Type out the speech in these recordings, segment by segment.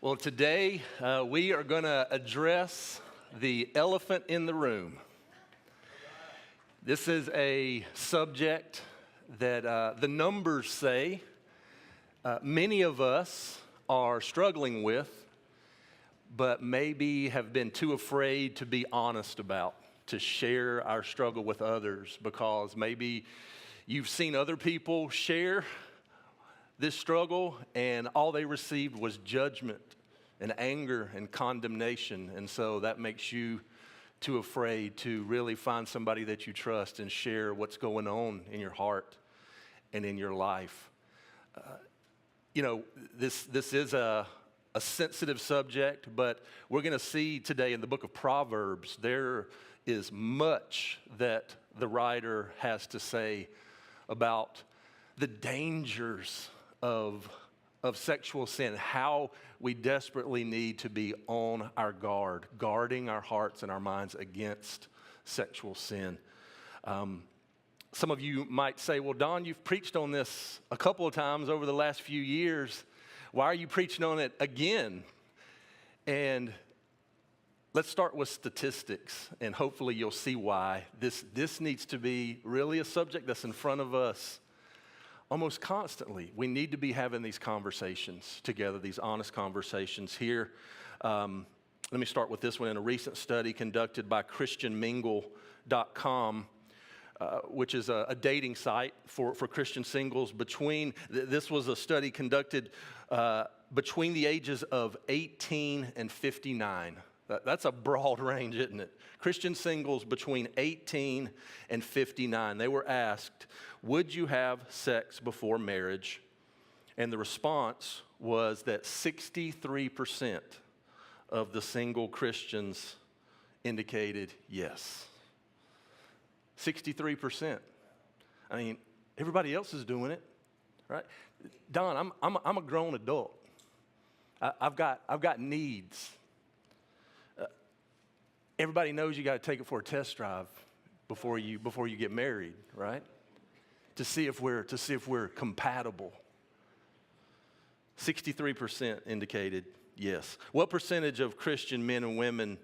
Well, today we are going to address the elephant in the room. This is a subject that the numbers say many of us are struggling with, but maybe have been too afraid to be honest about, to share our struggle with others, because maybe you've seen other people share this struggle, and all they received was judgment and anger and condemnation. And so that makes you too afraid to really find somebody that you trust and share what's going on in your heart and in your life. This is a sensitive subject, but we're going to see today in the book of Proverbs, there is much that the writer has to say about the dangers of sexual sin, how we desperately need to be on our guard, guarding our hearts and our minds against sexual sin. Some of you might say, well, Don, you've preached on this a couple of times over the last few years. Why are you preaching on it again? And let's start with statistics, and hopefully you'll see why. This needs to be really a subject that's in front of us almost constantly. We need to be having these conversations together, these honest conversations here. Let me start with this one. In a recent study conducted by ChristianMingle.com, which is a dating site for Christian singles, this was a study conducted between the ages of 18 and 59. That's a broad range, isn't it? Christian singles between 18 and 59. They were asked, would you have sex before marriage? And the response was that 63% of the single Christians indicated yes. 63%. I mean, everybody else is doing it, right? Don, I'm a grown adult. I've got needs. Everybody knows you got to take it for a test drive before you get married, right? To see if we're compatible. 63% indicated yes. What percentage of Christian men and women,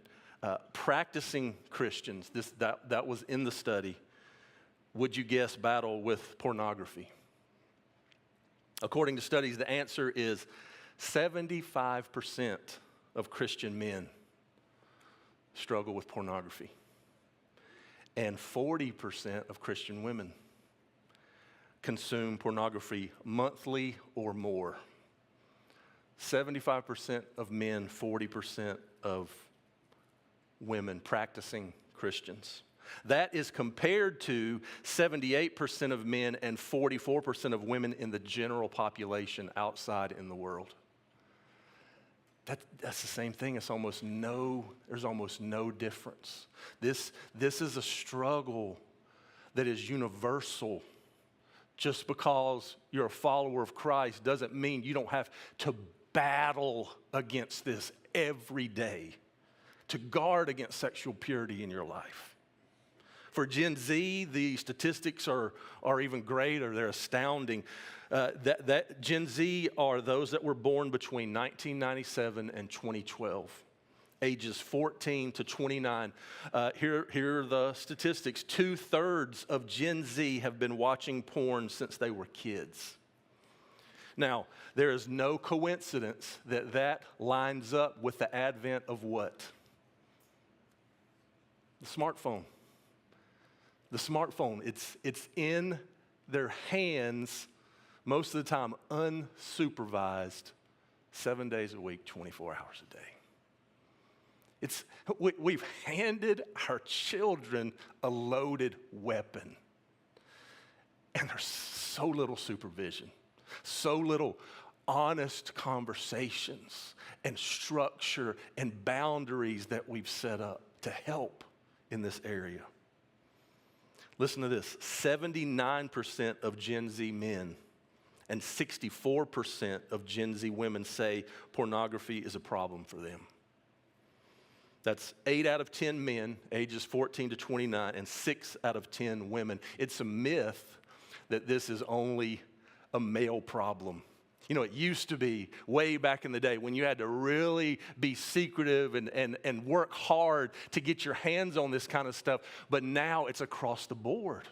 practicing Christians, that was in the study, would you guess battle with pornography? According to studies, the answer is 75% of Christian men struggle with pornography, and 40% of Christian women consume pornography monthly or more. 75% of men, 40% of women practicing Christians. That is compared to 78% of men and 44% of women in the general population outside in the world. That's the same thing. There's almost no difference. This is a struggle that is universal. Just because you're a follower of Christ doesn't mean you don't have to battle against this every day, to guard against sexual purity in your life. For Gen Z, the statistics are even greater. They're astounding. That Gen Z are those that were born between 1997 and 2012, ages 14 to 29. Here are the statistics. 2/3 of Gen Z have been watching porn since they were kids. Now, there is no coincidence that lines up with the advent of what? The smartphone. The smartphone, it's in their hands most of the time, unsupervised, 7 days a week, 24 hours a day. We've handed our children a loaded weapon, and there's so little supervision, so little honest conversations and structure and boundaries that we've set up to help in this area. Listen to this, 79% of Gen Z men and 64% of Gen Z women say pornography is a problem for them. That's 8 out of 10 men, ages 14 to 29, and 6 out of 10 women. It's a myth that this is only a male problem. You know, it used to be way back in the day when you had to really be secretive and work hard to get your hands on this kind of stuff. But now it's across the board.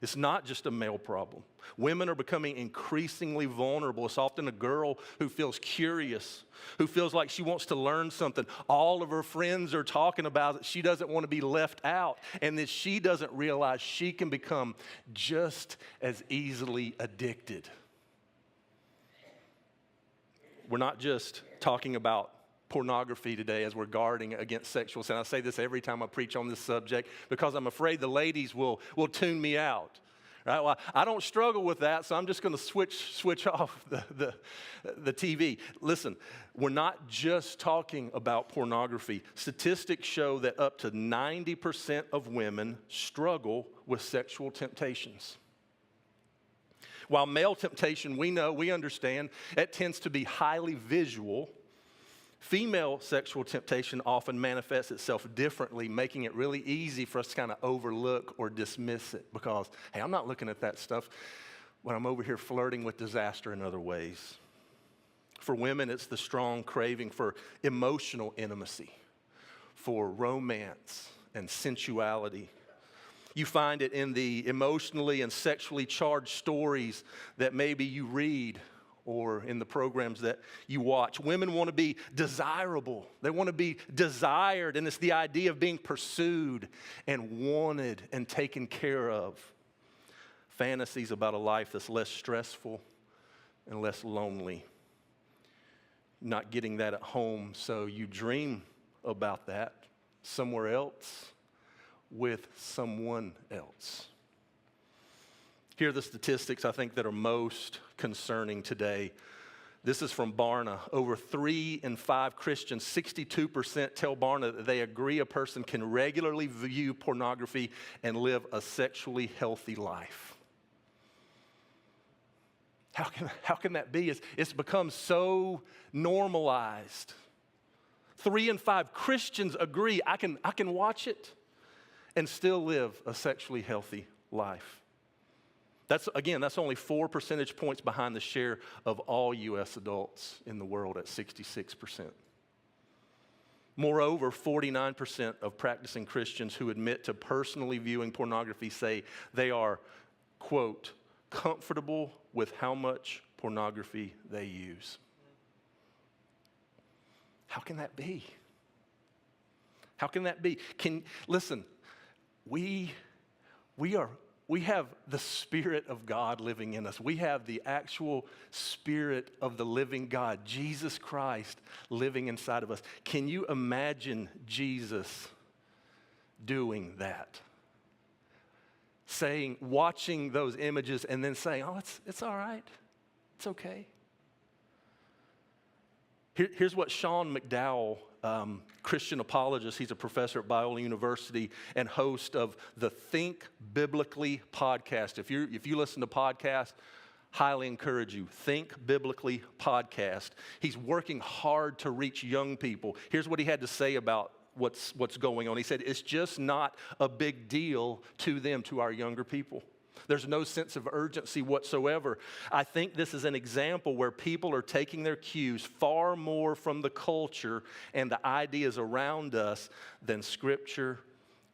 It's not just a male problem. Women are becoming increasingly vulnerable. It's often a girl who feels curious, who feels like she wants to learn something. All of her friends are talking about it. She doesn't want to be left out. And then she doesn't realize she can become just as easily addicted. We're not just talking about pornography today as we're guarding against sexual sin. I say this every time I preach on this subject because I'm afraid the ladies will tune me out. Right? Well, I don't struggle with that, so I'm just going to switch off the TV. Listen, we're not just talking about pornography. Statistics show that up to 90% of women struggle with sexual temptations. While male temptation, we understand, it tends to be highly visual. Female sexual temptation often manifests itself differently, making it really easy for us to kind of overlook or dismiss it because, hey, I'm not looking at that stuff when I'm over here flirting with disaster in other ways. For women, it's the strong craving for emotional intimacy, for romance and sensuality. You find it in the emotionally and sexually charged stories that maybe you read or in the programs that you watch. Women want to be desirable. They want to be desired, and it's the idea of being pursued and wanted and taken care of. Fantasies about a life that's less stressful and less lonely. Not getting that at home, so you dream about that somewhere else with someone else. Here are the statistics I think that are most concerning today. This is from Barna. Over 3 in 5 Christians, 62% tell Barna that they agree a person can regularly view pornography and live a sexually healthy life. How can that be? It's become so normalized. 3 in 5 Christians agree I can watch it and still live a sexually healthy life. That's only 4 percentage points behind the share of all U.S. adults in the world at 66%. Moreover, 49% of practicing Christians who admit to personally viewing pornography say they are, quote, comfortable with how much pornography they use. How can that be? How can that be? Listen, we have the Spirit of God living in us. We have the actual Spirit of the living God, Jesus Christ, living inside of us. Can you imagine Jesus doing that? Watching those images and then saying, oh, it's all right. It's okay. Here's what Sean McDowell, Christian apologist, he's a professor at Biola University and host of the Think Biblically podcast. If you listen to podcasts, highly encourage you. Think Biblically podcast. He's working hard to reach young people. Here's what he had to say about what's going on. He said, it's just not a big deal to them, to our younger people. There's no sense of urgency whatsoever. I think this is an example where people are taking their cues far more from the culture and the ideas around us than Scripture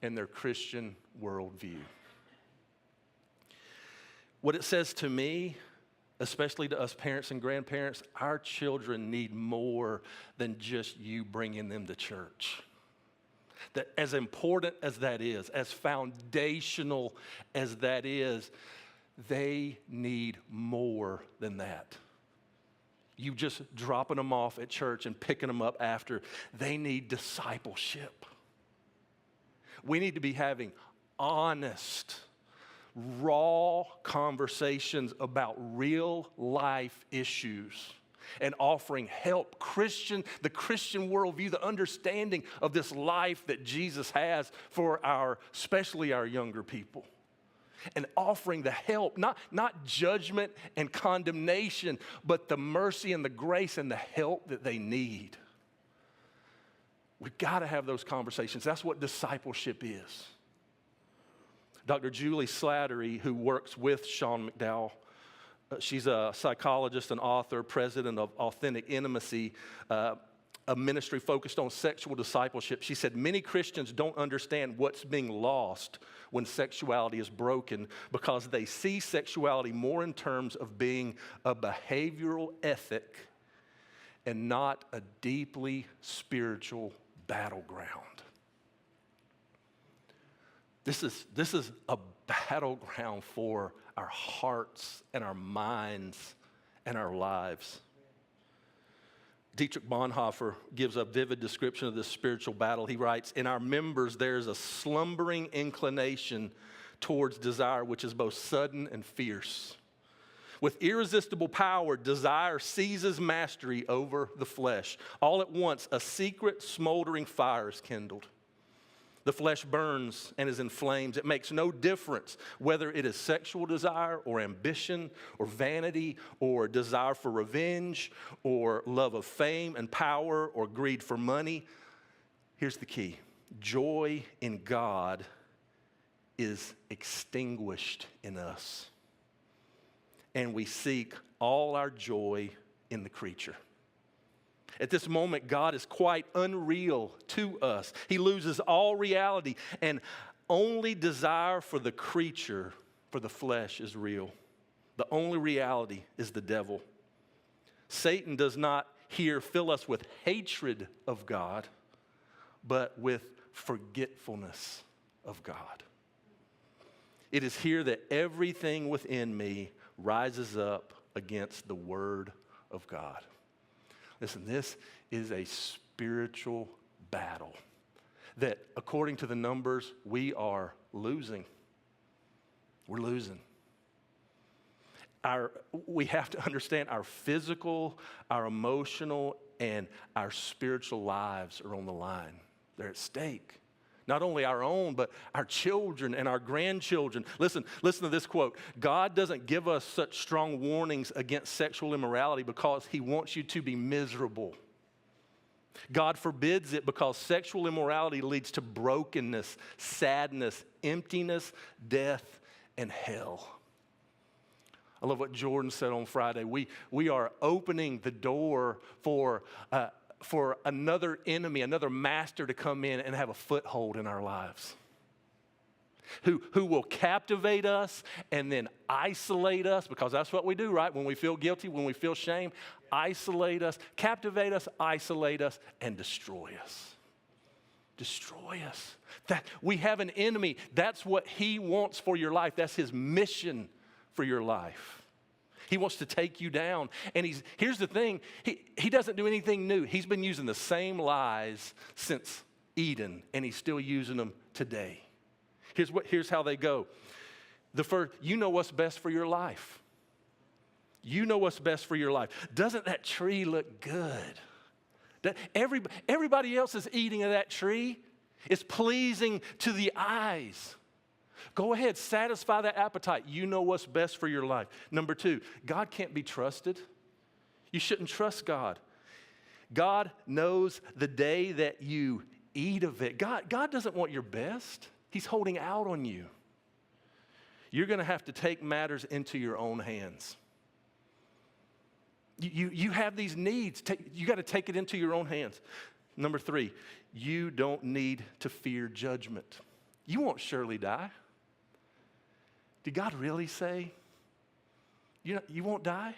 and their Christian worldview. What it says to me, especially to us parents and grandparents, our children need more than just you bringing them to church. That as important as that is, as foundational as that is, they need more than that. You just dropping them off at church and picking them up after. They need discipleship. We need to be having honest, raw conversations about real life issues and offering help. The Christian worldview, the understanding of this life that Jesus has for especially our younger people. And offering the help, not judgment and condemnation, but the mercy and the grace and the help that they need. We've got to have those conversations. That's what discipleship is. Dr. Julie Slattery, who works with Sean McDowell, She's a psychologist, an author, president of Authentic Intimacy, a ministry focused on sexual discipleship. She said, many Christians don't understand what's being lost when sexuality is broken because they see sexuality more in terms of being a behavioral ethic and not a deeply spiritual battleground. This is a battleground for our hearts and our minds and our lives. Dietrich Bonhoeffer gives a vivid description of this spiritual battle. He writes, in our members there is a slumbering inclination towards desire which is both sudden and fierce. With irresistible power, desire seizes mastery over the flesh. All at once, a secret smoldering fire is kindled. The flesh burns and is in flames. It makes no difference whether it is sexual desire or ambition or vanity or desire for revenge or love of fame and power or greed for money. Here's the key. Joy in God is extinguished in us. And we seek all our joy in the creature. At this moment, God is quite unreal to us. He loses all reality, and only desire for the creature, for the flesh, is real. The only reality is the devil. Satan does not here fill us with hatred of God, but with forgetfulness of God. It is here that everything within me rises up against the Word of God. Listen, this is a spiritual battle that, according to the numbers, we are losing. We're losing. We have to understand our physical, our emotional, and our spiritual lives are on the line. They're at stake. Not only our own, but our children and our grandchildren. Listen to this quote. God doesn't give us such strong warnings against sexual immorality because he wants you to be miserable. God forbids it because sexual immorality leads to brokenness, sadness, emptiness, death, and hell. I love what Jordan said on Friday. We are opening the door for another enemy, another master to come in and have a foothold in our lives. Who will captivate us and then isolate us, because that's what we do, right? When we feel guilty, when we feel shame, isolate us, captivate us, isolate us, and destroy us. Destroy us. That we have an enemy. That's what he wants for your life. That's his mission for your life. He wants to take you down. And here's the thing, he doesn't do anything new. He's been using the same lies since Eden, and he's still using them today. Here's how they go. The first, you know what's best for your life. You know what's best for your life. Doesn't that tree look good? Everybody else is eating of that tree. It's pleasing to the eyes. Go ahead, satisfy that appetite. You know what's best for your life. Number two, God can't be trusted. You shouldn't trust God. God knows the day that you eat of it. God doesn't want your best. He's holding out on you. You're going to have to take matters into your own hands. You have these needs. You got to take it into your own hands. Number three, you don't need to fear judgment. You won't surely die. Did God really say you won't die?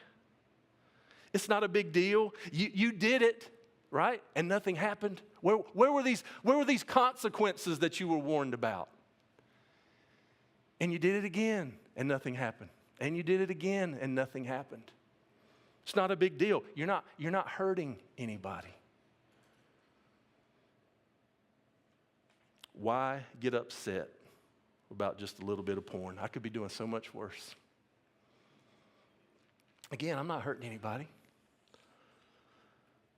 It's not a big deal. You did it, right? And nothing happened. Where were these consequences that you were warned about? And you did it again, and nothing happened. And you did it again, and nothing happened. It's not a big deal. You're not hurting anybody. Why get upset about just a little bit of porn? I could be doing so much worse. Again, I'm not hurting anybody.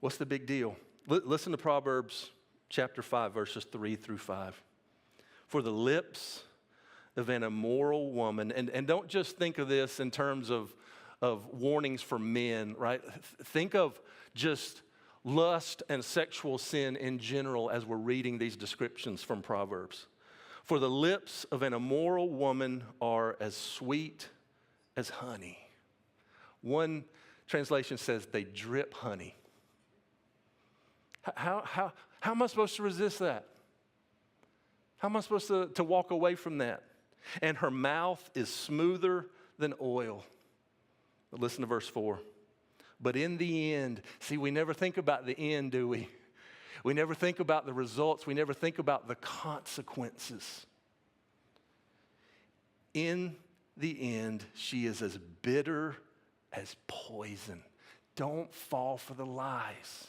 What's the big deal? Listen to Proverbs chapter 5, verses 3 through 5. For the lips of an immoral woman, and don't just think of this in terms of warnings for men, right? Think of just lust and sexual sin in general as we're reading these descriptions from Proverbs. For the lips of an immoral woman are as sweet as honey. One translation says they drip honey. How am I supposed to resist that? How am I supposed to walk away from that? And her mouth is smoother than oil. But listen to verse 4. But in the end, see, we never think about the end, do we? We never think about the results. We never think about the consequences. In the end, she is as bitter as poison. Don't fall for the lies.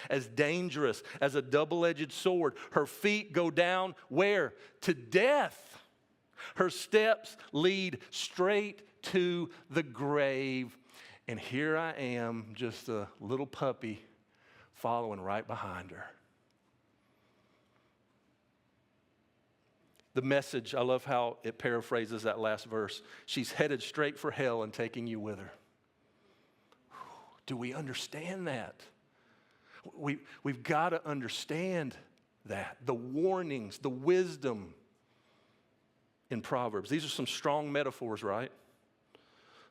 As dangerous as a double-edged sword. Her feet go down where? To death. Her steps lead straight to the grave. And here I am, just a little puppy following right behind her. The Message, I love how it paraphrases that last verse. She's headed straight for hell and taking you with her. Do we understand that? We've got to understand that. The warnings, the wisdom in Proverbs. These are some strong metaphors, right?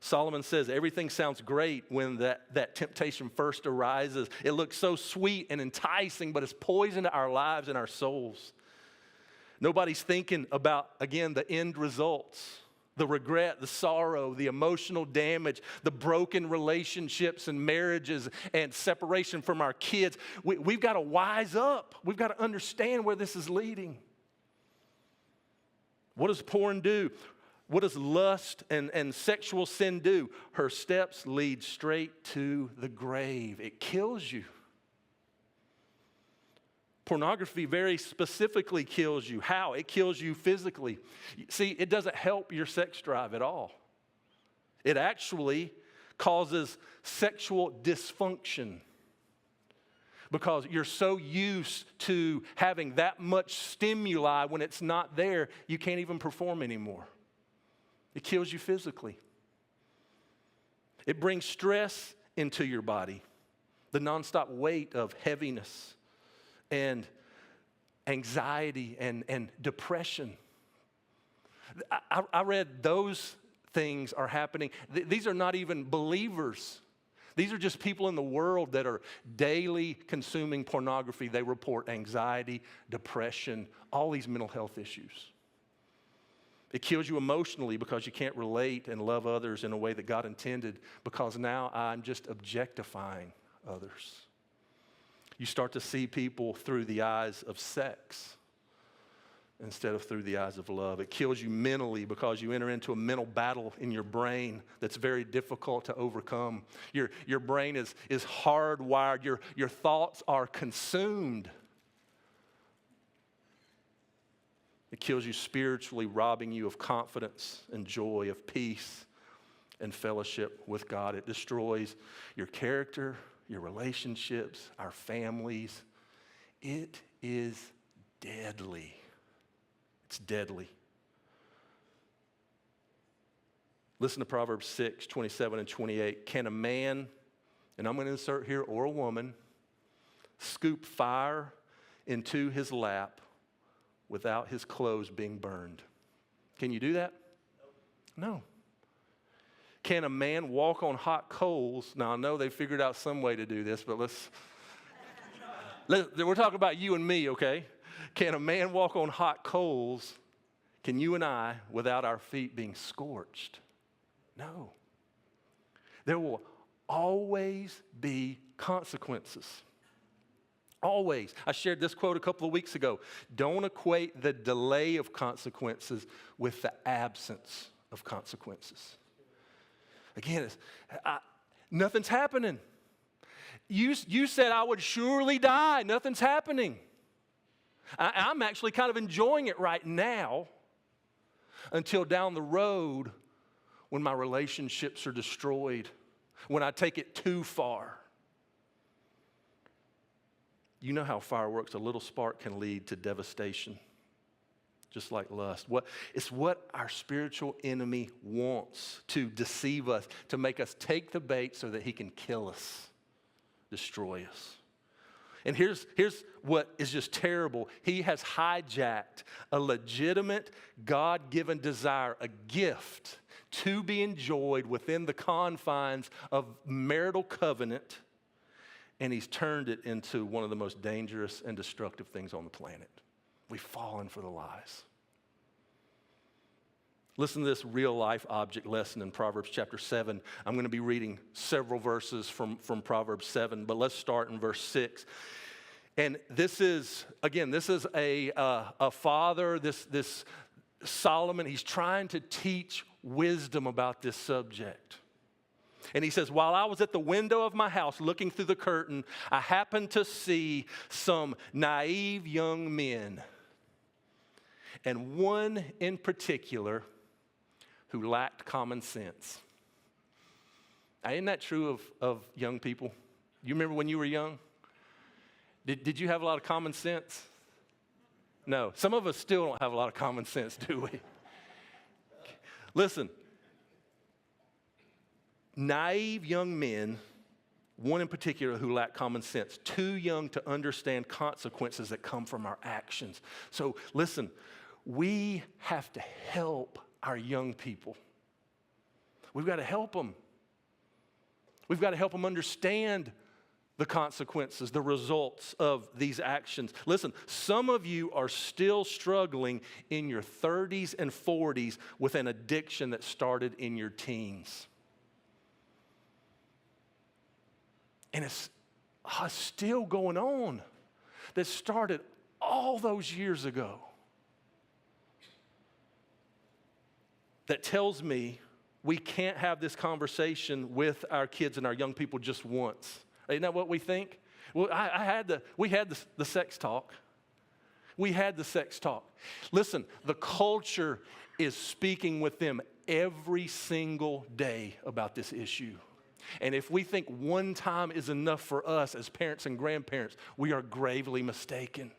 Solomon says everything sounds great when that temptation first arises. It looks so sweet and enticing, but it's poison to our lives and our souls. Nobody's thinking about, again, the end results, the regret, the sorrow, the emotional damage, the broken relationships and marriages and separation from our kids. We've got to wise up. We've got to understand where this is leading. What does porn do? What does lust and sexual sin do? Her steps lead straight to the grave. It kills you. Pornography very specifically kills you. How? It kills you physically. See, it doesn't help your sex drive at all. It actually causes sexual dysfunction because you're so used to having that much stimuli. When it's not there, you can't even perform anymore. It kills you physically. It brings stress into your body, the nonstop weight of heaviness and anxiety and depression. I read those things are happening. These are not even believers. These are just people in the world that are daily consuming pornography. They report anxiety, depression, all these mental health issues. It kills you emotionally because you can't relate and love others in a way that God intended, because now I'm just objectifying others. You start to see people through the eyes of sex instead of through the eyes of love. It kills you mentally because you enter into a mental battle in your brain that's very difficult to overcome. Your brain is hardwired. Your thoughts are consumed. It kills you spiritually, robbing you of confidence and joy, of peace and fellowship with God. It destroys your character, your relationships, our families. It is deadly. It's deadly. Listen to Proverbs 6, 27 and 28. Can a man, and I'm going to insert here, or a woman, scoop fire into his lap without his clothes being burned? Can you do that? No. Can a man walk on hot coals? Now, I know they figured out some way to do this, but we're talking about you and me, okay? Can a man walk on hot coals? Can you and I without our feet being scorched? No. There will always be consequences. Always. I shared this quote a couple of weeks ago. Don't equate the delay of consequences with the absence of consequences. Again, nothing's happening. You said I would surely die. Nothing's happening. I'm actually kind of enjoying it right now until down the road when my relationships are destroyed, when I take it too far. You know how fire works. A little spark can lead to devastation, just like lust. It's what our spiritual enemy wants to deceive us, to make us take the bait so that he can kill us, destroy us. And here's what is just terrible. He has hijacked a legitimate, God-given desire, a gift to be enjoyed within the confines of marital covenant, and he's turned it into one of the most dangerous and destructive things on the planet. We've fallen for the lies. Listen to this real-life object lesson in Proverbs chapter 7. I'm going to be reading several verses from Proverbs 7, but let's start in verse 6. And this is a father, this Solomon, he's trying to teach wisdom about this subject. And he says, while I was at the window of my house looking through the curtain, I happened to see some naive young men, and one in particular who lacked common sense. Now, isn't that true of young people? You remember when you were young? Did you have a lot of common sense? No. Some of us still don't have a lot of common sense, do we? Listen, naive young men, one in particular who lack common sense, too young to understand consequences that come from our actions. So listen, we have to help our young people. We've got to help them. We've got to help them understand the consequences, the results of these actions. Listen, some of you are still struggling in your 30s and 40s with an addiction that started in your teens. And it's still going on, that started all those years ago. That tells me we can't have this conversation with our kids and our young people just once. Isn't that what we think? Well, we had the sex talk. We had the sex talk. Listen, the culture is speaking with them every single day about this issue. And if we think one time is enough for us as parents and grandparents, we are gravely mistaken.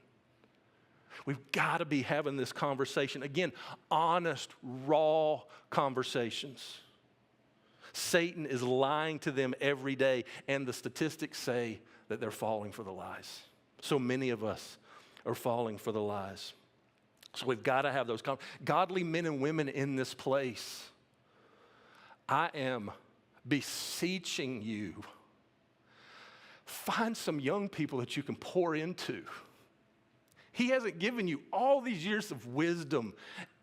We've got to be having this conversation. Again, honest, raw conversations. Satan is lying to them every day, and the statistics say that they're falling for the lies. So many of us are falling for the lies. So we've got to have those godly men and women in this place. I am beseeching you, find some young people that you can pour into. He hasn't given you all these years of wisdom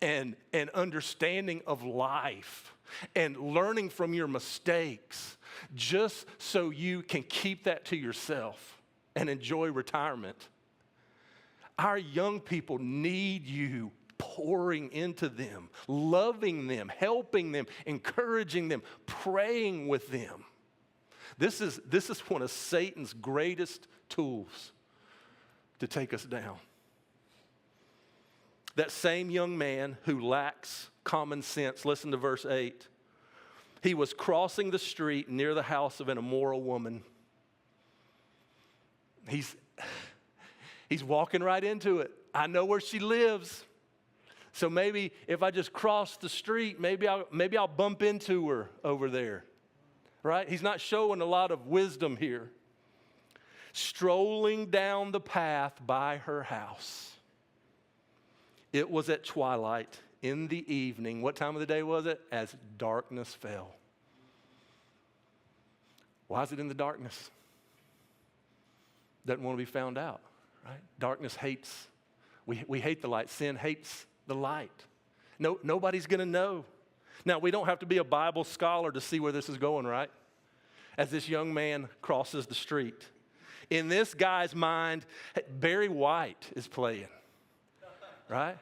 and understanding of life and learning from your mistakes just so you can keep that to yourself and enjoy retirement. Our young people need you pouring into them, loving them, helping them, encouraging them, praying with them. This is one of Satan's greatest tools to take us down. That same young man who lacks common sense, listen to verse 8. He was crossing the street near the house of an immoral woman. He's walking right into it. I know where she lives. So maybe if I just cross the street, maybe I'll bump into her over there. Right? He's not showing a lot of wisdom here. Strolling down the path by her house. It was at twilight in the evening. What time of the day was it? As darkness fell. Why is it in the darkness? Doesn't want to be found out, right? Darkness hates. We hate the light. Sin hates the light. Nobody's going to know. Now, we don't have to be a Bible scholar to see where this is going, right? As this young man crosses the street. In this guy's mind, Barry White is playing, right?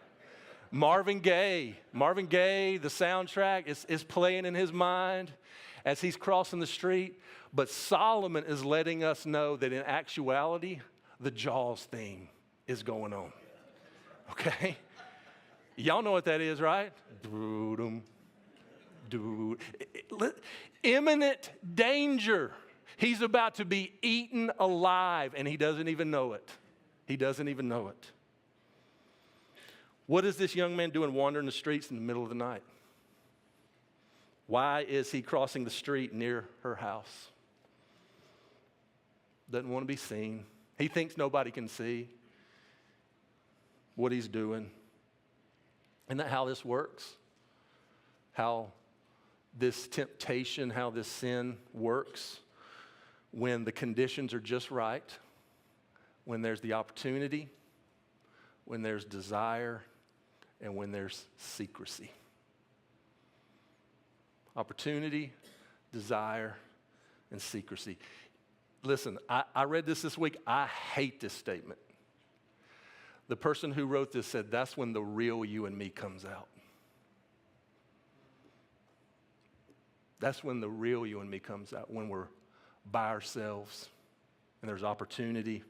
Marvin Gaye, the soundtrack is playing in his mind as he's crossing the street. But Solomon is letting us know that in actuality, the Jaws theme is going on. Okay? Y'all know what that is, right? Imminent danger. He's about to be eaten alive, and he doesn't even know it. He doesn't even know it. What is this young man doing wandering the streets in the middle of the night? Why is he crossing the street near her house? Doesn't want to be seen. He thinks nobody can see what he's doing. Isn't that how this works? How this temptation, how this sin works when the conditions are just right, when there's the opportunity, when there's desire, and when there's secrecy. Opportunity, desire, and secrecy. Listen, I read this week. I hate this statement. The person who wrote this said, that's when the real you and me comes out. That's when the real you and me comes out, when we're by ourselves and there's opportunity,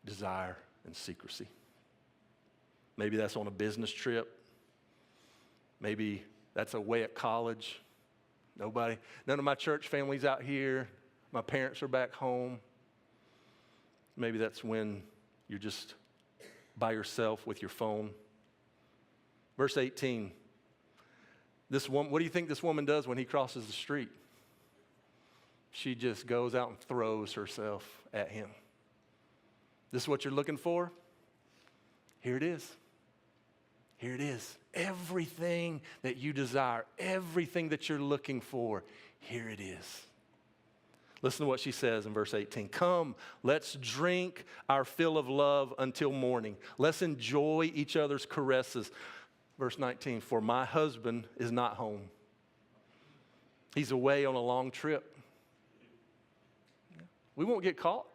desire, and secrecy. Maybe that's on a business trip. Maybe that's away at college. None of my church family's out here. My parents are back home. Maybe that's when you're just by yourself with your phone. Verse 18. What do you think this woman does when he crosses the street? She just goes out and throws herself at him. This is what you're looking for? Here it is. Here it is. Everything that you desire, everything that you're looking for, here it is. Listen to what she says in verse 18. Come, let's drink our fill of love until morning. Let's enjoy each other's caresses. Verse 19, for my husband is not home. He's away on a long trip. We won't get caught.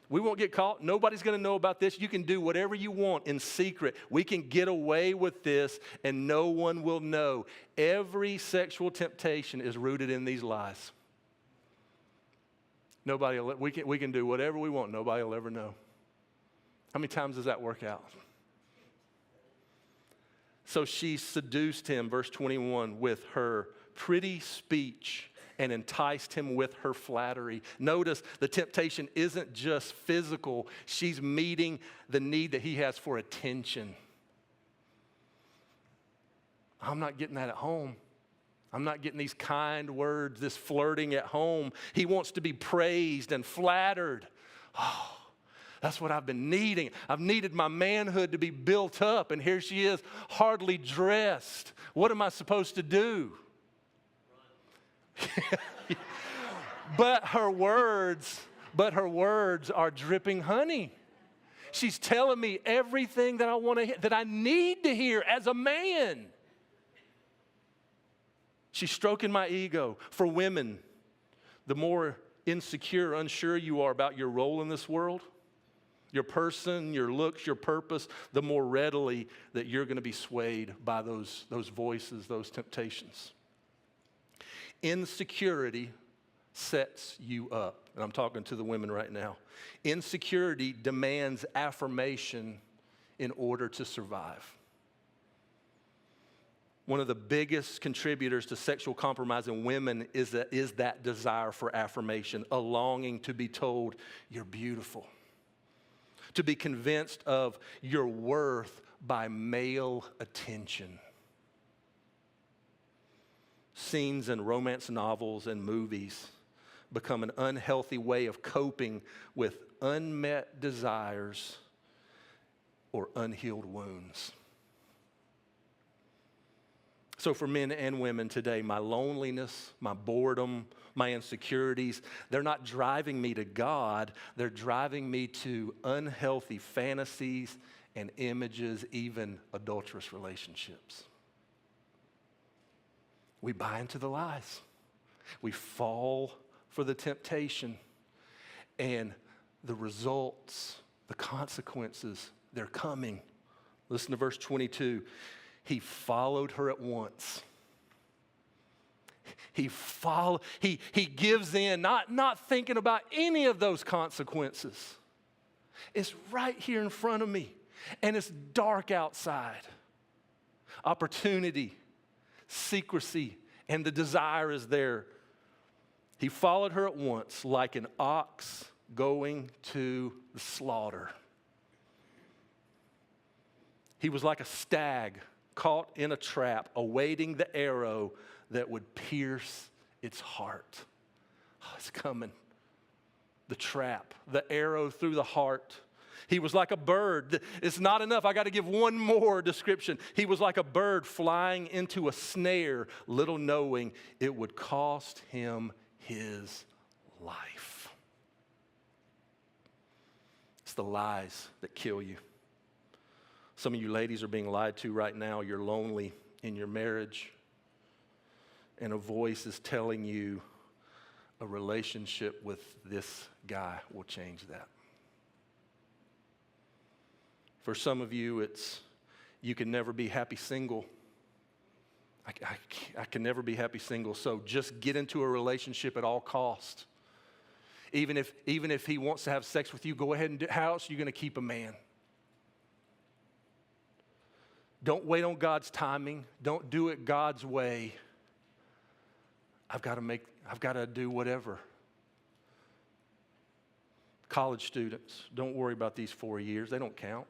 We won't get caught. Nobody's going to know about this. You can do whatever you want in secret. We can get away with this and no one will know. Every sexual temptation is rooted in these lies. We can do whatever we want. Nobody will ever know. How many times does that work out? So she seduced him, verse 21, with her pretty speech and enticed him with her flattery. Notice the temptation isn't just physical. She's meeting the need that he has for attention. I'm not getting that at home. I'm not getting these kind words, this flirting at home. He wants to be praised and flattered. Oh, that's what I've been needing. I've needed my manhood to be built up, and here she is, hardly dressed. What am I supposed to do? But her words are dripping honey. She's telling me everything that I want to hear, that I need to hear as a man. She's stroking my ego. For women, the more insecure, unsure you are about your role in this world, your person, your looks, your purpose, the more readily that you're going to be swayed by those voices, those temptations. Insecurity sets you up. And I'm talking to the women right now. Insecurity demands affirmation in order to survive. One of the biggest contributors to sexual compromise in women is that desire for affirmation, a longing to be told, you're beautiful. To be convinced of your worth by male attention. Scenes in romance novels and movies become an unhealthy way of coping with unmet desires or unhealed wounds. So for men and women today, my loneliness, my boredom, my insecurities, they're not driving me to God. They're driving me to unhealthy fantasies and images, even adulterous relationships. We buy into the lies. We fall for the temptation. And the results, the consequences, they're coming. Listen to verse 22. He followed her at once. He gives in, not thinking about any of those consequences. It's right here in front of me, and it's dark outside. Opportunity, secrecy, and the desire is there. He followed her at once like an ox going to the slaughter. He was like a stag caught in a trap, awaiting the arrow that would pierce its heart. Oh, it's coming. the trap, the arrow through the heart. He was like a bird. It's not enough. I got to give one more description. He was like a bird flying into a snare, little knowing it would cost him his life. It's the lies that kill you. Some of you ladies are being lied to right now. You're lonely in your marriage, and a voice is telling you a relationship with this guy will change that. For some of you, it's you can never be happy single. I can never be happy single, so just get into a relationship at all costs. Even if he wants to have sex with you, go ahead and do. How else are you going to keep a man? Don't wait on God's timing. Don't do it God's way. I've got to do whatever. College students, don't worry about these 4 years. They don't count.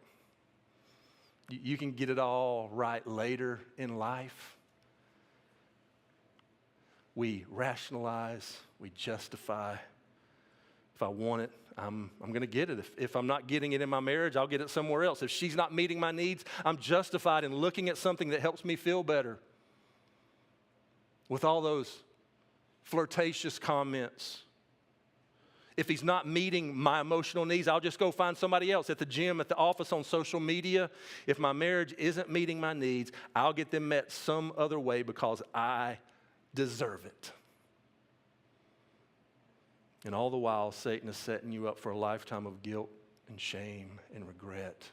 You can get it all right later in life. We rationalize, we justify. If I want it, I'm going to get it. If I'm not getting it in my marriage, I'll get it somewhere else. If she's not meeting my needs, I'm justified in looking at something that helps me feel better. With all those flirtatious comments. If he's not meeting my emotional needs, I'll just go find somebody else at the gym, at the office, on social media. If my marriage isn't meeting my needs, I'll get them met some other way because I deserve it. And all the while, Satan is setting you up for a lifetime of guilt and shame and regret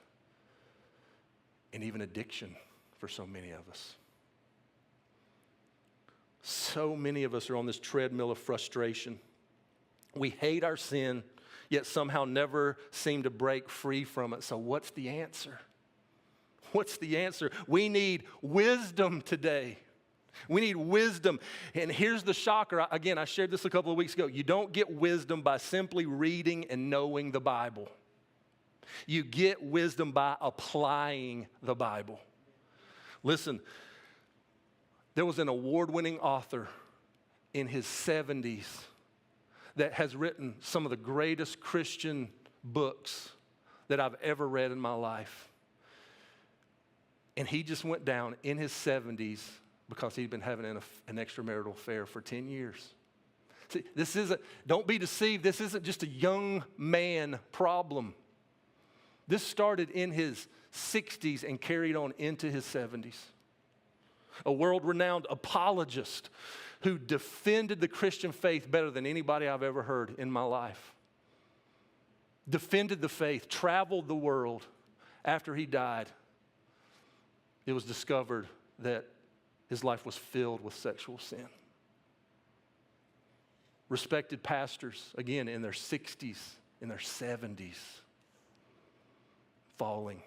and even addiction for so many of us. So many of us are on this treadmill of frustration. We hate our sin, yet somehow never seem to break free from it. So what's the answer? What's the answer? We need wisdom today. We need wisdom. And here's the shocker. Again, I shared this a couple of weeks ago. You don't get wisdom by simply reading and knowing the Bible. You get wisdom by applying the Bible. Listen, there was an award-winning author in his 70s that has written some of the greatest Christian books that I've ever read in my life. And he just went down in his 70s because he'd been having an extramarital affair for 10 years. See, don't be deceived, this isn't just a young man problem. This started in his 60s and carried on into his 70s. A world-renowned apologist who defended the Christian faith better than anybody I've ever heard in my life. Defended the faith, traveled the world. After he died, it was discovered that his life was filled with sexual sin. Respected pastors, again, in their 60s, in their 70s, falling.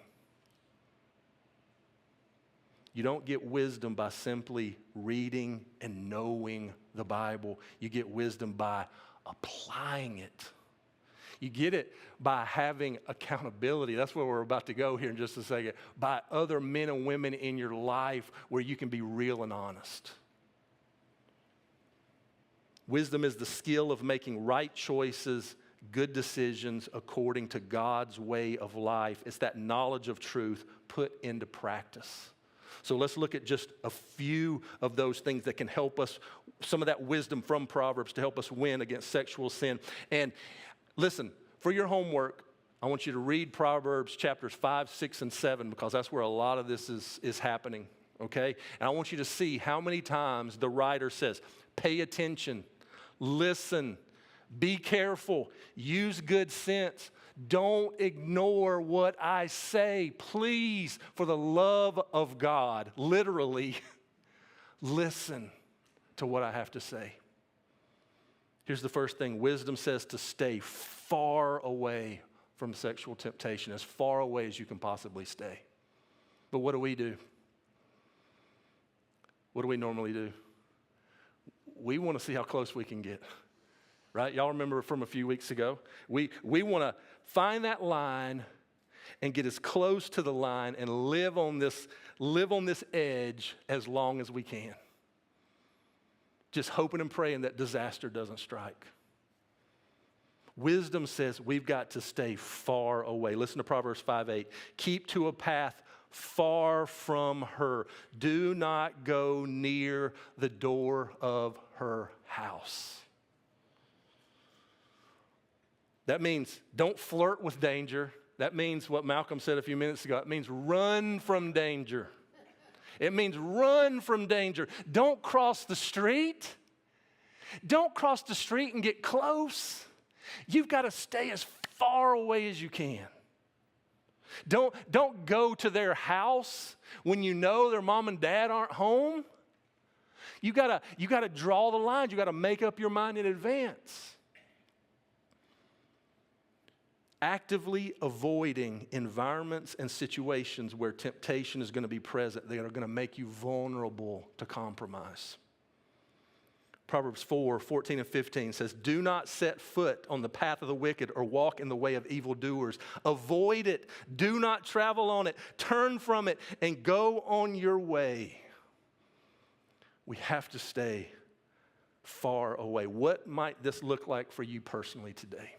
You don't get wisdom by simply reading and knowing the Bible. You get wisdom by applying it. You get it by having accountability. That's where we're about to go here in just a second. By other men and women in your life where you can be real and honest. Wisdom is the skill of making right choices, good decisions according to God's way of life. It's that knowledge of truth put into practice. So let's look at just a few of those things that can help us, some of that wisdom from Proverbs to help us win against sexual sin. And listen, for your homework, I want you to read Proverbs chapters 5, 6, and 7 because that's where a lot of this is happening, okay? And I want you to see how many times the writer says, pay attention, listen, be careful, use good sense. Don't ignore what I say. Please, for the love of God, literally, listen to what I have to say. Here's the first thing. Wisdom says to stay far away from sexual temptation, as far away as you can possibly stay. But what do we do? What do we normally do? We want to see how close we can get. Right? Y'all remember from a few weeks ago? We want to find that line and get as close to the line and live on this edge as long as we can. Just hoping and praying that disaster doesn't strike. Wisdom says we've got to stay far away. Listen to Proverbs 5:8. Keep to a path far from her. Do not go near the door of her house. That means don't flirt with danger. That means what Malcolm said a few minutes ago. It means run from danger. It means run from danger. Don't cross the street. Don't cross the street and get close. You've got to stay as far away as you can. Don't go to their house when you know their mom and dad aren't home. You gotta draw the lines. You gotta make up your mind in advance. Actively avoiding environments and situations where temptation is going to be present. They are going to make you vulnerable to compromise. Proverbs 4:14 and 15 says, do not set foot on the path of the wicked or walk in the way of evildoers. Avoid it. Do not travel on it. Turn from it and go on your way. We have to stay far away. What might this look like for you personally today?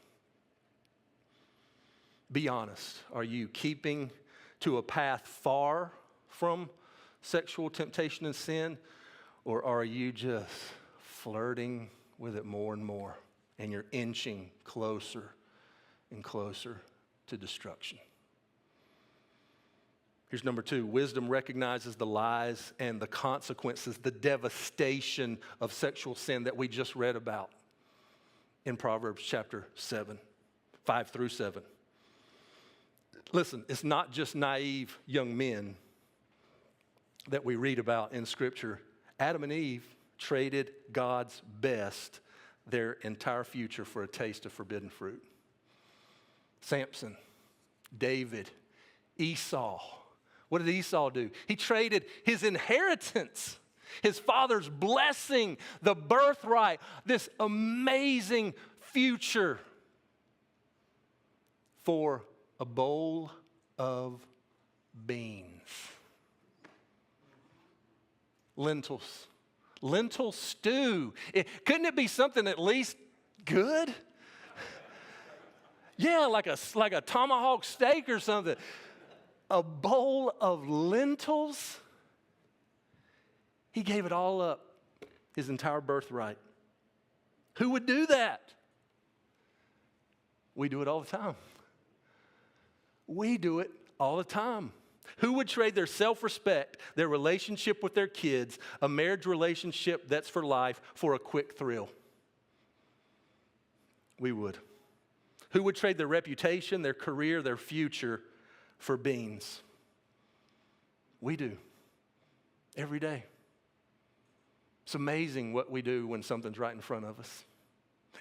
Be honest. Are you keeping to a path far from sexual temptation and sin? Or are you just flirting with it more and more, and you're inching closer and closer to destruction? Here's number 2. Wisdom recognizes the lies and the consequences, the devastation of sexual sin that we just read about in Proverbs chapter 7, 5 through 7. Listen, it's not just naive young men that we read about in Scripture. Adam and Eve traded God's best, their entire future, for a taste of forbidden fruit. Samson, David, Esau. What did Esau do? He traded his inheritance, his father's blessing, the birthright, this amazing future, for a bowl of beans. Lentils. Lentil stew. Couldn't it be something at least good? Yeah, like a tomahawk steak or something. A bowl of lentils. He gave it all up, his entire birthright. Who would do that? We do it all the time. We do it all the time. Who would trade their self-respect, their relationship with their kids, a marriage relationship that's for life, for a quick thrill? We would. Who would trade their reputation, their career, their future for beans? We do. Every day. It's amazing what we do when something's right in front of us.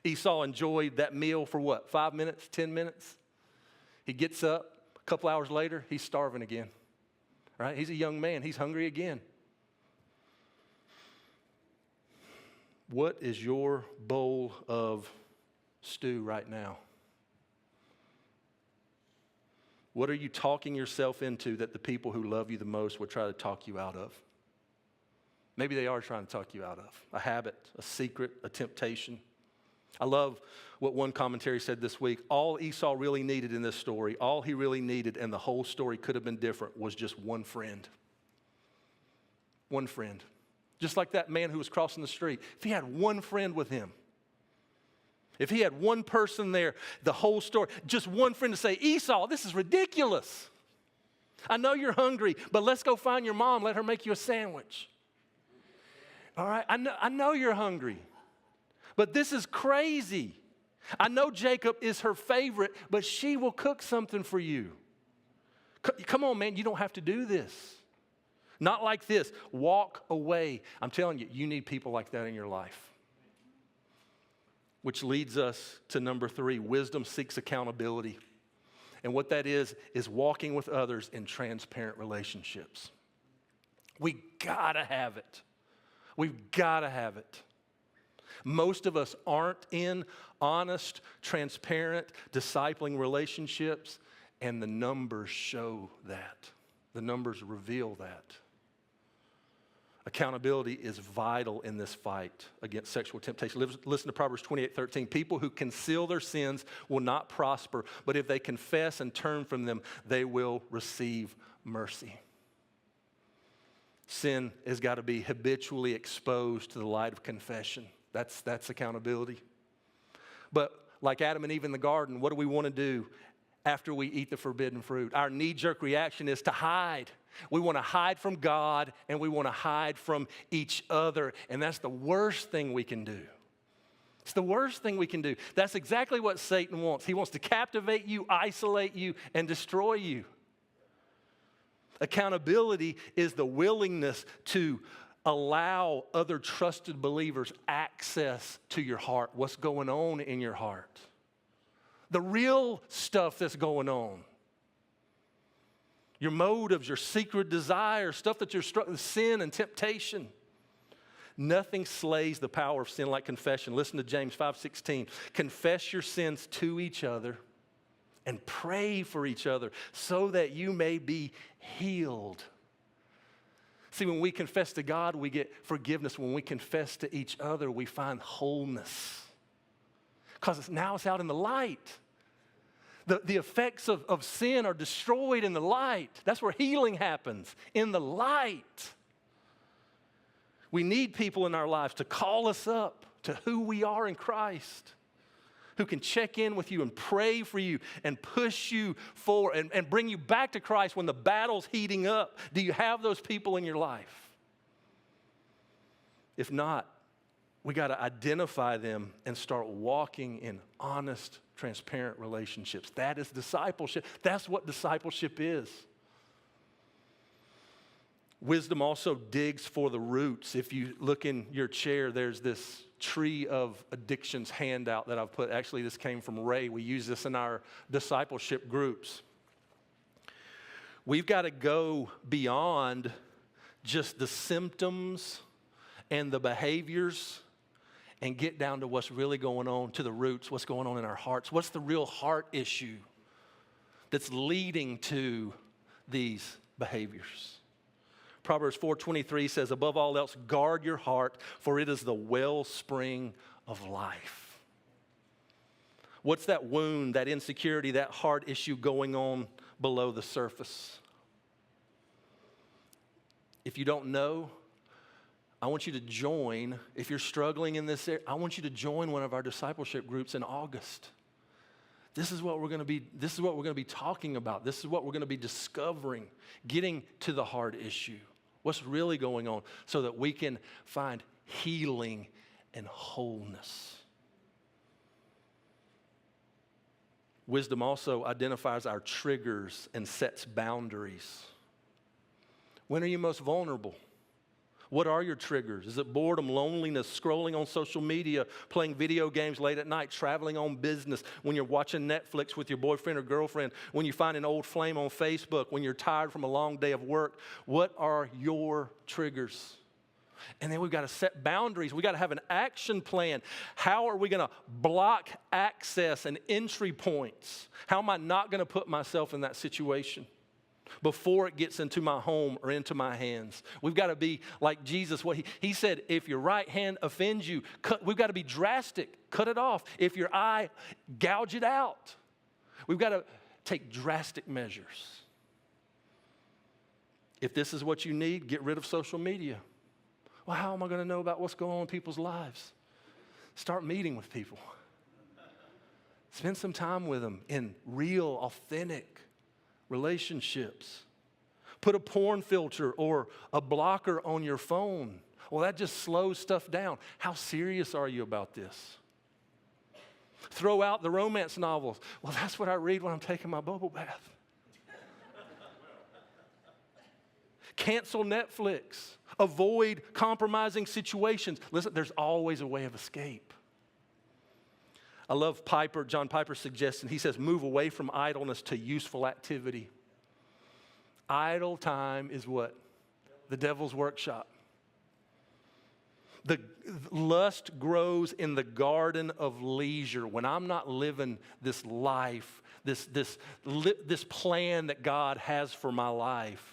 Esau enjoyed that meal for what? 5 minutes, 10 minutes? He gets up. A couple hours later, he's starving again. Right? He's a young man. He's hungry again. What is your bowl of stew right now? What are you talking yourself into that the people who love you the most would try to talk you out of? Maybe they are trying to talk you out of a habit, a secret, a temptation. I love what one commentary said this week. All Esau really needed in this story, all he really needed, and the whole story could have been different, was just one friend. One friend. Just like that man who was crossing the street. If he had one friend with him, if he had one person there, the whole story, just one friend to say, Esau, this is ridiculous. I know you're hungry, but let's go find your mom. Let her make you a sandwich. All right? I know you're hungry. But this is crazy. I know Jacob is her favorite, but she will cook something for you. Come on, man, you don't have to do this. Not like this. Walk away. I'm telling you, you need people like that in your life. Which leads us to number 3, wisdom seeks accountability. And what that is walking with others in transparent relationships. We gotta have it. We've gotta have it. Most of us aren't in honest, transparent, discipling relationships, and the numbers show that. The numbers reveal that. Accountability is vital in this fight against sexual temptation. Listen to Proverbs 28:13. People who conceal their sins will not prosper, but if they confess and turn from them, they will receive mercy. Sin has got to be habitually exposed to the light of confession. That's accountability. But like Adam and Eve in the garden, what do we want to do after we eat the forbidden fruit? Our knee-jerk reaction is to hide. We want to hide from God, and we want to hide from each other, and that's the worst thing we can do. It's the worst thing we can do. That's exactly what Satan wants. He wants to captivate you, isolate you, and destroy you. Accountability is the willingness to allow other trusted believers access to your heart, what's going on in your heart, the real stuff that's going on. Your motives, your secret desires, stuff that you're struggling with, sin and temptation. Nothing slays the power of sin like confession. Listen to James 5:16. Confess your sins to each other and pray for each other so that you may be healed. See, when we confess to God, we get forgiveness. When we confess to each other, we find wholeness. Because now it's out in the light. The effects of sin are destroyed in the light. That's where healing happens, in the light. We need people in our lives to call us up to who we are in Christ, who can check in with you and pray for you and push you forward and bring you back to Christ when the battle's heating up. Do you have those people in your life? If not, we got to identify them and start walking in honest, transparent relationships. That is discipleship. That's what discipleship is. Wisdom also digs for the roots. If you look in your chair, there's this tree of addictions handout that I've put. Actually, this came from Ray. We use this in our discipleship groups. We've got to go beyond just the symptoms and the behaviors and get down to what's really going on, to the roots, what's going on in our hearts. What's the real heart issue that's leading to these behaviors? Proverbs 4:23 says, above all else, guard your heart, for it is the wellspring of life. What's that wound, that insecurity, that heart issue going on below the surface? If you don't know, I want you to join. If you're struggling in this area, I want you to join one of our discipleship groups in August. This is what we're going to be talking about. This is what we're going to be discovering, getting to the heart issue. What's really going on so that we can find healing and wholeness. Wisdom also identifies our triggers and sets boundaries. When are you most vulnerable? What are your triggers? Is it boredom, loneliness, scrolling on social media, playing video games late at night, traveling on business, when you're watching Netflix with your boyfriend or girlfriend, when you find an old flame on Facebook, when you're tired from a long day of work? What are your triggers? And then we've got to set boundaries. We've got to have an action plan. How are we going to block access and entry points? How am I not going to put myself in that situation before it gets into my home or into my hands? We've got to be like Jesus. What he said, if your right hand offends you, we've got to be drastic. Cut it off. If your eye, gouge it out. We've got to take drastic measures. If this is what you need, get rid of social media. Well, how am I going to know about what's going on in people's lives? Start meeting with people. Spend some time with them in real, authentic relationships. Put a porn filter or a blocker on your phone. Well, that just slows stuff down. How serious are you about this? Throw out the romance novels. Well, that's what I read when I'm taking my bubble bath. Cancel Netflix. Avoid compromising situations. Listen, there's always a way of escape. I love John Piper's suggestion. He says, move away from idleness to useful activity. Idle time is what? The devil's workshop. The lust grows in the garden of leisure. When I'm not living this life, this plan that God has for my life,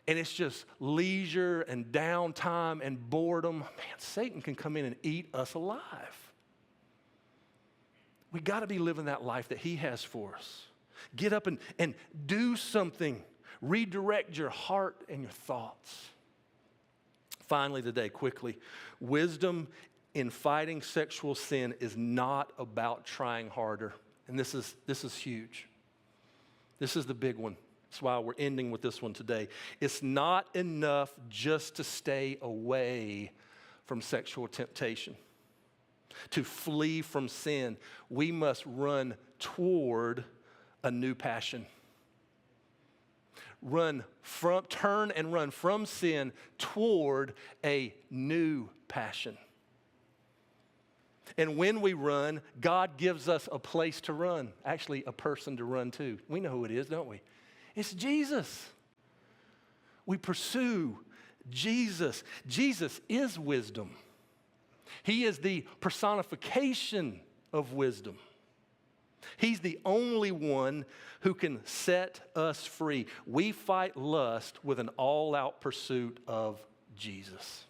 and it's just leisure and downtime and boredom, man, Satan can come in and eat us alive. We got to be living that life that he has for us. Get up and do something. Redirect your heart and your thoughts. Finally today, quickly, wisdom in fighting sexual sin is not about trying harder. And this is huge. This is the big one. That's why we're ending with this one today. It's not enough just to stay away from sexual temptation. To flee from sin, we must run toward a new passion. Turn and run from sin toward a new passion. And when we run, God gives us a place to run, actually a person to run to. We know who it is, don't we? It's Jesus. We pursue Jesus. Jesus is wisdom. He is the personification of wisdom. He's the only one who can set us free. We fight lust with an all-out pursuit of Jesus.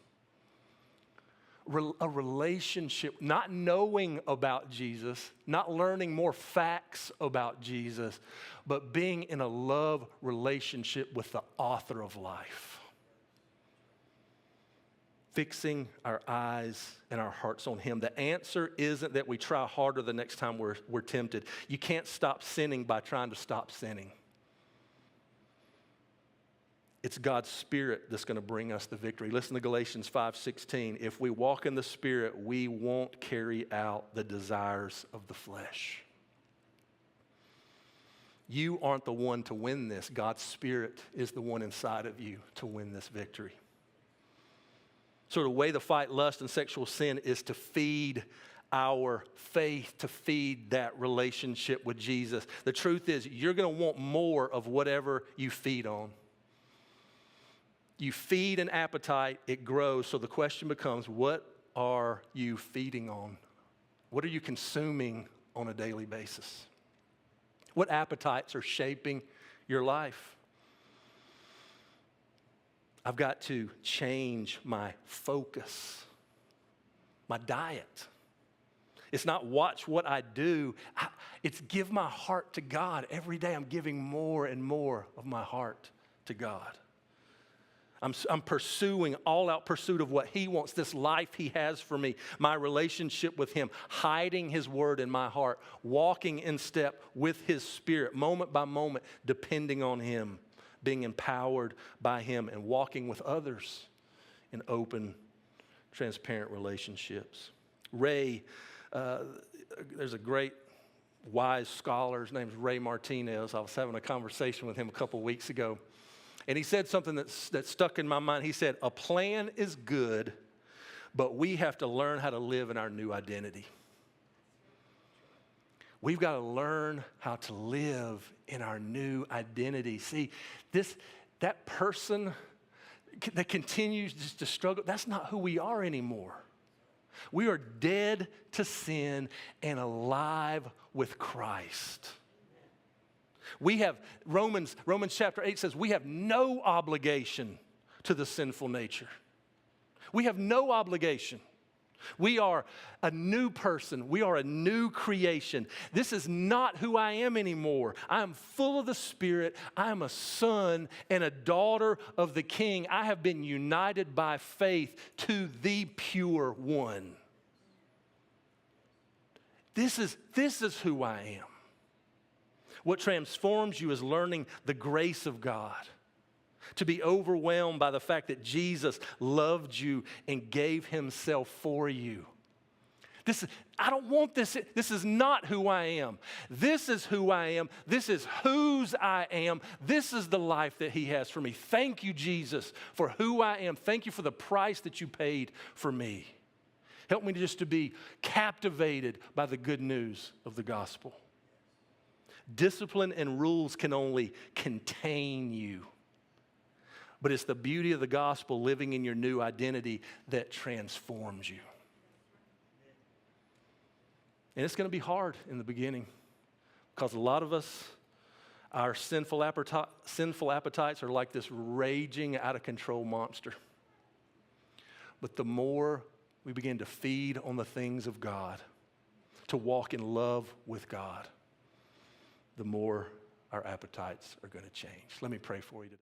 A relationship, not knowing about Jesus, not learning more facts about Jesus, but being in a love relationship with the author of life. Fixing our eyes and our hearts on him. The answer isn't that we try harder the next time we're tempted. You can't stop sinning by trying to stop sinning. It's God's Spirit that's going to bring us the victory. Listen to Galatians 5:16. If we walk in the Spirit, we won't carry out the desires of the flesh. You aren't the one to win this. God's Spirit is the one inside of you to win this victory. So the way to fight lust and sexual sin is to feed our faith, to feed that relationship with Jesus. The truth is, you're going to want more of whatever you feed on. You feed an appetite, it grows. So the question becomes, what are you feeding on? What are you consuming on a daily basis? What appetites are shaping your life? I've got to change my focus, my diet. It's not watch what I do. It's give my heart to God. Every day I'm giving more and more of my heart to God. I'm pursuing all-out pursuit of what he wants, this life he has for me, my relationship with him, hiding his word in my heart, walking in step with his Spirit, moment by moment, depending on him, being empowered by him, and walking with others in open, transparent relationships. There's a great wise scholar, his name's Ray Martinez. I was having a conversation with him a couple weeks ago. And he said something that stuck in my mind. He said, a plan is good, but we have to learn how to live in our new identity. We've got to learn how to live in our new identity. See, that person that continues just to struggle, that's not who we are anymore. We are dead to sin and alive with Christ. We have, Romans chapter 8 says, we have no obligation to the sinful nature. We have no obligation. We are a new person. We are a new creation. This is not who I am anymore. I am full of the Spirit. I am a son and a daughter of the King. I have been united by faith to the pure one. This is who I am. What transforms you is learning the grace of God. To be overwhelmed by the fact that Jesus loved you and gave himself for you. I don't want this. This is not who I am. This is who I am. This is whose I am. This is the life that he has for me. Thank you, Jesus, for who I am. Thank you for the price that you paid for me. Help me just to be captivated by the good news of the gospel. Discipline and rules can only contain you. But it's the beauty of the gospel living in your new identity that transforms you. And it's going to be hard in the beginning because a lot of us, Our sinful appetites are like this raging, out of control monster. But the more we begin to feed on the things of God, to walk in love with God, the more our appetites are going to change. Let me pray for you today.